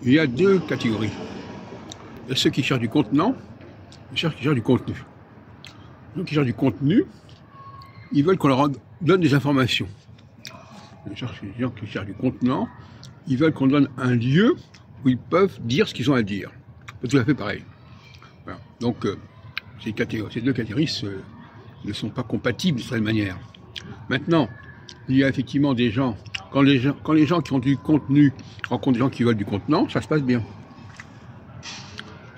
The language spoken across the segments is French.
Il y a deux catégories. Il y a ceux qui cherchent du contenant et ceux qui cherchent du contenu. Ceux qui cherchent du contenu, ils veulent qu'on leur donne des informations. Les gens qui cherchent du contenant, ils veulent qu'on donne un lieu où ils peuvent dire ce qu'ils ont à dire. C'est tout à fait pareil. Voilà. Donc, ces deux catégories ne sont pas compatibles de cette manière. Maintenant, il y a effectivement des gens, quand les gens qui ont du contenu rencontrent des gens qui veulent du contenant, ça se passe bien.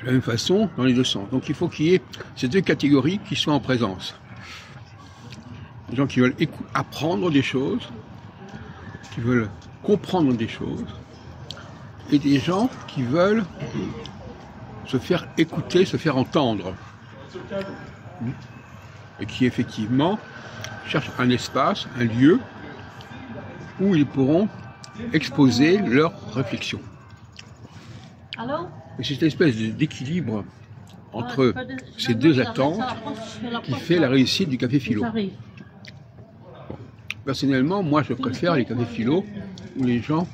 De la même façon, dans les deux sens. Donc il faut qu'il y ait ces deux catégories qui soient en présence. Des gens qui veulent apprendre des choses, qui veulent comprendre des choses, et des gens qui veulent se faire écouter, se faire entendre. Et qui effectivement cherchent un espace, un lieu, où ils pourront exposer leurs réflexions. Et c'est cette espèce d'équilibre entre ces deux attentes qui fait la réussite du café philo. Bon. Personnellement, moi je préfère les cafés philo où les gens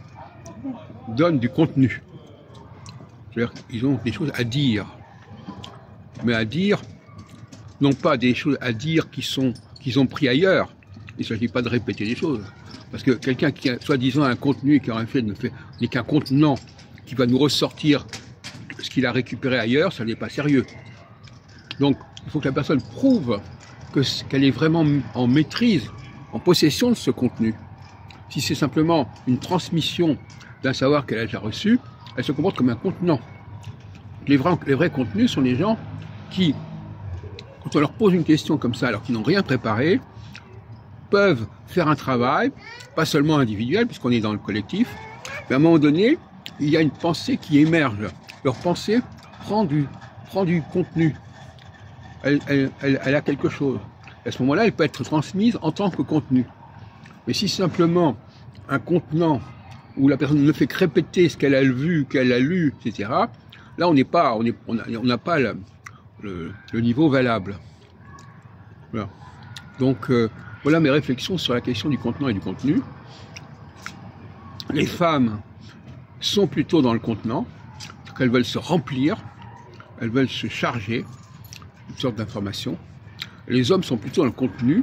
donnent du contenu. C'est-à-dire qu'ils ont des choses à dire. Mais à dire, non pas des choses à dire qu'ils ont pris ailleurs. Il ne s'agit pas de répéter des choses. Parce que quelqu'un qui a soi-disant un contenu et qui en fait n'est qu'un contenant qui va nous ressortir ce qu'il a récupéré ailleurs, ça n'est pas sérieux. Donc, il faut que la personne prouve qu'elle est vraiment en maîtrise, en possession de ce contenu. Si c'est simplement une transmission d'un savoir qu'elle a déjà reçu, elle se comporte comme un contenant. Les vrais contenus sont les gens qui, quand on leur pose une question comme ça, alors qu'ils n'ont rien préparé, peuvent faire un travail, pas seulement individuel, puisqu'on est dans le collectif, mais à un moment donné, il y a une pensée qui émerge. Leur pensée prend du contenu. Elle a quelque chose. À ce moment-là, elle peut être transmise en tant que contenu. Mais si simplement un contenant où la personne ne fait que répéter ce qu'elle a vu, qu'elle a lu, etc., là, on n'a pas le niveau valable. Voilà. Donc, voilà mes réflexions sur la question du contenant et du contenu. Les femmes sont plutôt dans le contenant, qu'elles veulent se remplir, elles veulent se charger d'une sorte d'information. Les hommes sont plutôt dans le contenu,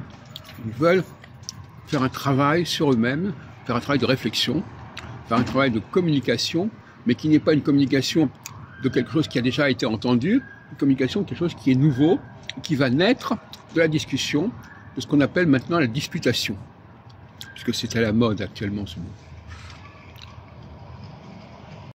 ils veulent faire un travail sur eux-mêmes, faire un travail de réflexion, faire un travail de communication, mais qui n'est pas une communication de quelque chose qui a déjà été entendu, une communication de quelque chose qui est nouveau, qui va naître de la discussion, de ce qu'on appelle maintenant la disputation, puisque c'est à la mode actuellement ce mot.